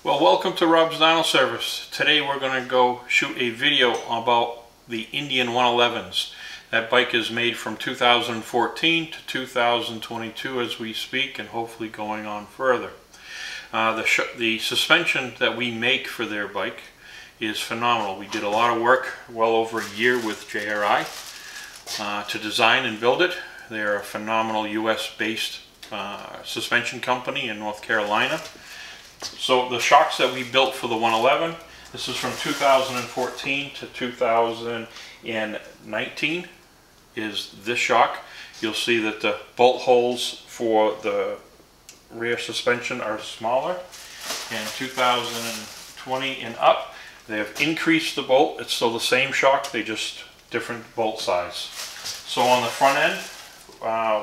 Well, welcome to Rob's Dyno Service. Today we're going to go shoot a video about the Indian 111s. That bike is made from 2014 to 2022 as we speak, and hopefully going on further. The suspension that we make for their bike is phenomenal. We did a lot of work, well over a year, with JRI to design and build it. They're a phenomenal US-based suspension company in North Carolina. So the shocks that we built for the 111, this is from 2014 to 2019, is this shock. You'll see that the bolt holes for the rear suspension are smaller. In 2020 and up, they have increased the bolt. It's still the same shock, they just different bolt size. So on the front end,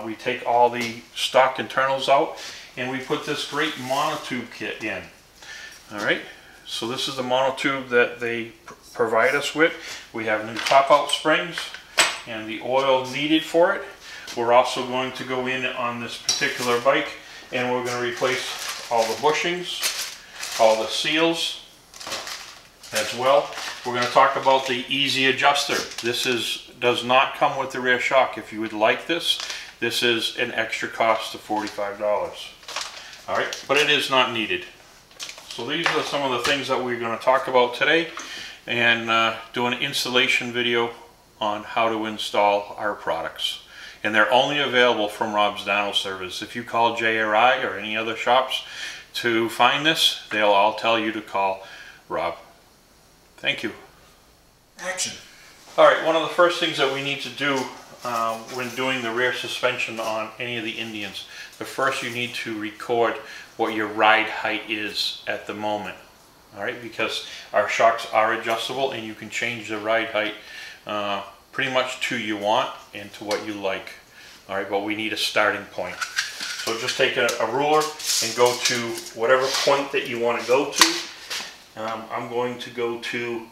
we take all the stock internals out and we put this great monotube kit in. Alright, so this is the monotube that they provide us with. We have new top out springs and the oil needed for it. We're also going to go in on this particular bike and we're going to replace all the bushings, all the seals as well. We're going to talk about the easy adjuster. This does not come with the rear shock. If you would like this, this is an extra cost of $45. Alright, but it is not needed. So these are some of the things that we're going to talk about today, and do an installation video on how to install our products. And they're only available from Rob's Dyno Service. If you call JRI or any other shops to find this, they'll all tell you to call Rob. Thank you. Action. Alright, one of the first things that we need to do when doing the rear suspension on any of the Indians, first you need to record what your ride height is at the moment. Alright, because our shocks are adjustable and you can change the ride height pretty much to you want and to what you like. Alright, but we need a starting point. So just take a ruler and go to whatever point that you want to go to. I'm going to go to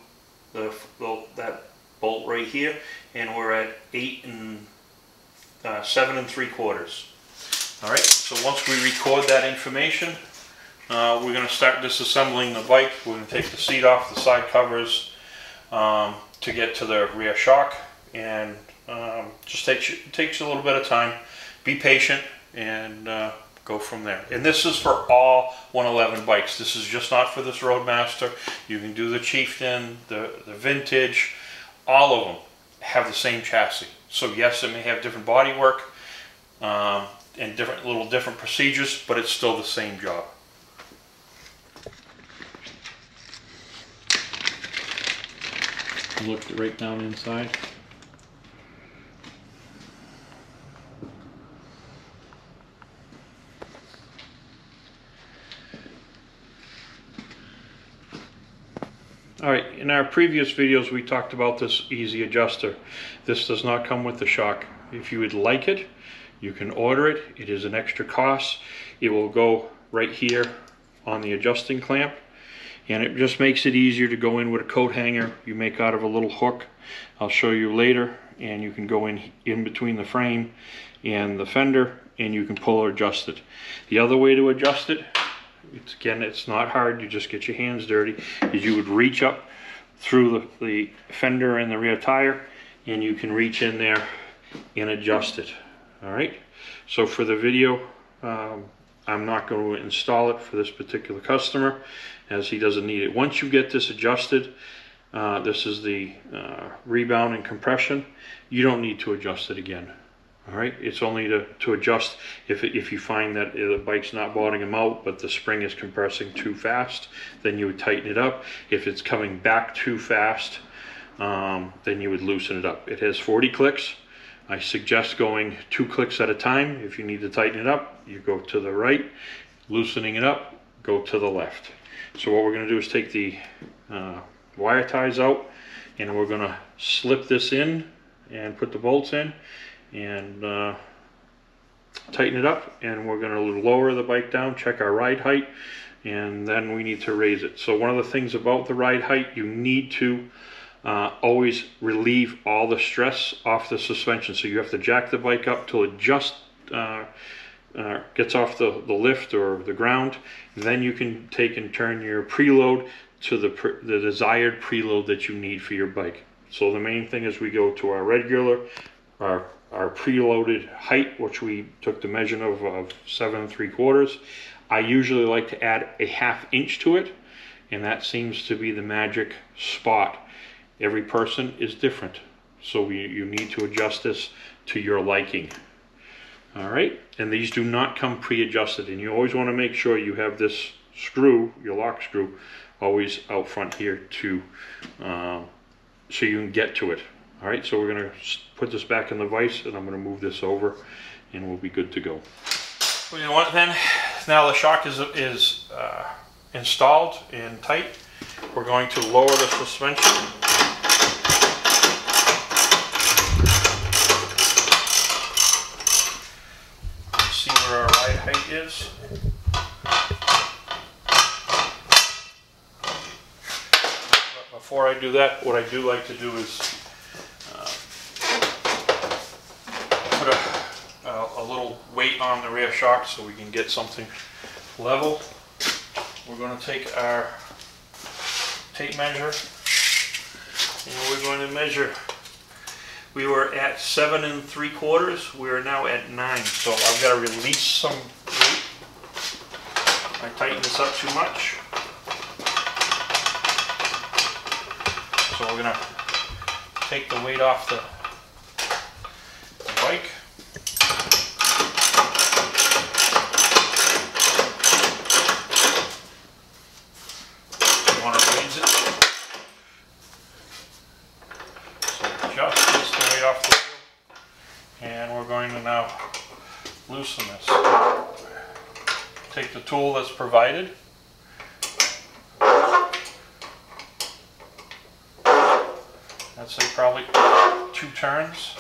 that bolt right here, and we're at 7 3/4. Alright, so once we record that information, we're going to start disassembling the bike. We're going to take the seat off, the side covers, to get to the rear shock, and just takes you a little bit of time. Be patient and go from there. And this is for all 111 bikes. This is just not for this Roadmaster. You can do the Chieftain, the Vintage, all of them have the same chassis. So yes, it may have different body work and different procedures, but it's still the same job. Look right down inside. Alright, in our previous videos we talked about this easy adjuster. This does not come with the shock. If you would like it, you can order it. It is an extra cost. It will go right here on the adjusting clamp, and it just makes it easier to go in with a coat hanger you make out of a little hook. I'll show you later, and you can go in between the frame and the fender and you can pull or adjust it. The other way to adjust it, it's not hard, you just get your hands dirty, is you would reach up through the fender and the rear tire, and you can reach in there and adjust it. Alright, so for the video, I'm not going to install it for this particular customer, as he doesn't need it. Once you get this adjusted, this is the rebound and compression, you don't need to adjust it again. Alright, it's only to adjust if you find that the bike's not bottoming out but the spring is compressing too fast, then you would tighten it up. If it's coming back too fast, then you would loosen it up. It has 40 clicks. I suggest going 2 clicks at a time. If you need to tighten it up, you go to the right. Loosening it up, go to the left. So what we're going to do is take the wire ties out, and we're going to slip this in and put the bolts in and tighten it up, and we're going to lower the bike down, check our ride height, and then we need to raise it. So one of the things about the ride height, you need to always relieve all the stress off the suspension. So you have to jack the bike up till it just gets off the lift or the ground, then you can take and turn your preload to the desired preload that you need for your bike. So the main thing is we go to our regular, our preloaded height, which we took the measurement of 7 3/4. I usually like to add a 1/2 inch to it, and that seems to be the magic spot. Every person is different, so you need to adjust this to your liking. All right, and these do not come pre-adjusted, and you always want to make sure you have this screw, your lock screw, always out front here to so you can get to it. All right, so we're going to put this back in the vise, and I'm going to move this over, and we'll be good to go. Well, you know what then? Now the shock is installed and tight. We're going to lower the suspension. Let's see where our ride height is. Before I do that, what I do like to do is put a little weight on the rear shock so we can get something level. We're going to take our tape measure and we're going to measure. We were at 7 3/4. We are now at 9. So I've got to release some weight. I tighten this up too much. So we're going to take the weight off the bike. You want to raise it. So just this the weight off the wheel. And we're going to now loosen this. Take the tool that's provided. I'd say probably 2 turns.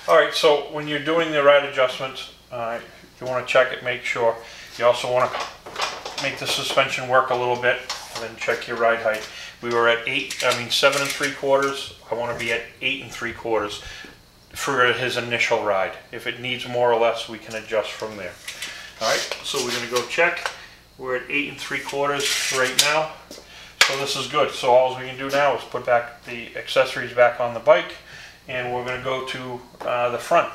Alright, so when you're doing the ride adjustment, you want to check it, make sure. You also want to make the suspension work a little bit, and then check your ride height. We were at 7 3/4. I want to be at 8 3/4 for his initial ride. If it needs more or less, we can adjust from there. All right, so we're going to go check. We're at 8 3/4 right now. So this is good. So all we can do now is put back the accessories back on the bike, and we're going to go to the front.